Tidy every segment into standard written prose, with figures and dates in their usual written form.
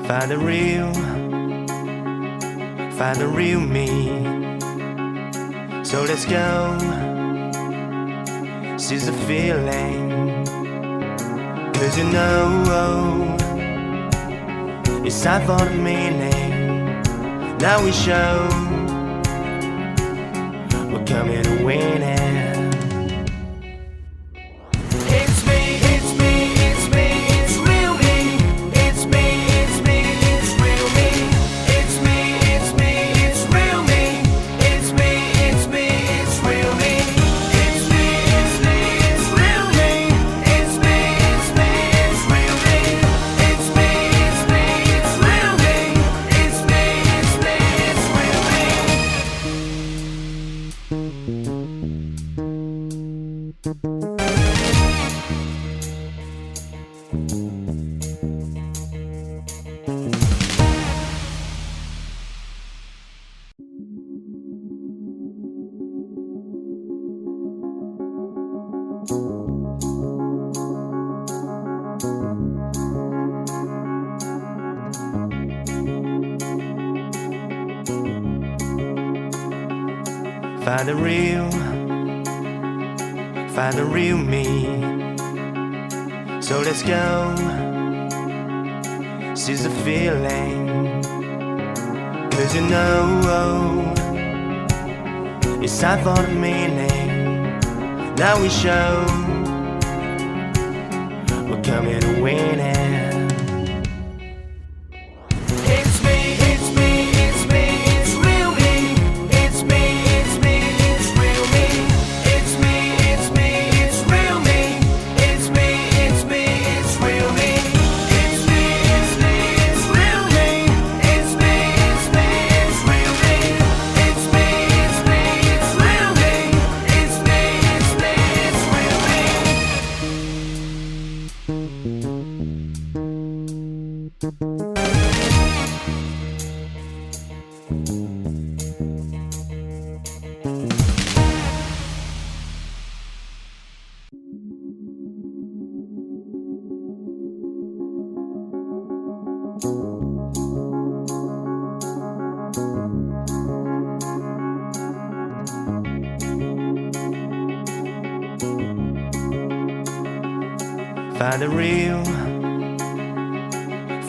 Find the real me. So let's go, seize the feeling. 'Cause you know it's time for the meaning. Now we show we're coming to win it. Find the real me. So let's go, seize the feeling. 'Cause you know it's time for the meaning. Now we show we're coming to win it.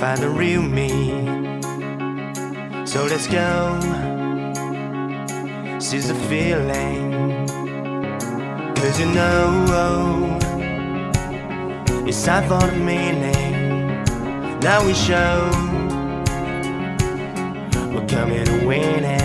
Find the real me. So let's go, seize the feeling. 'Cause you know it's time for the meaning. Now we show we're coming to win it.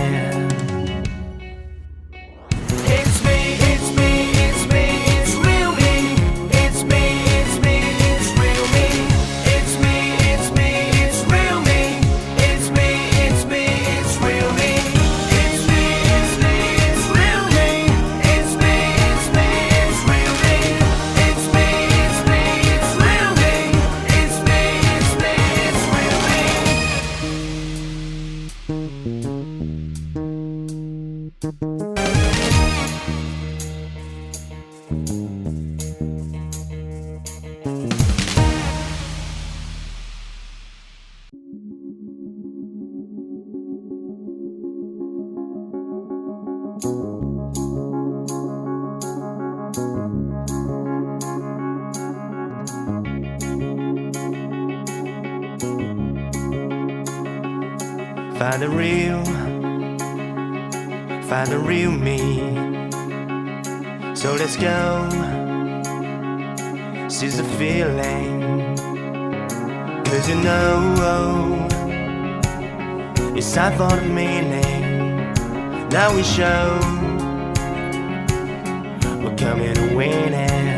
Find the real me. So let's go, seize the feeling. 'Cause you know it's time for the meaning. Now we show we're coming to win it.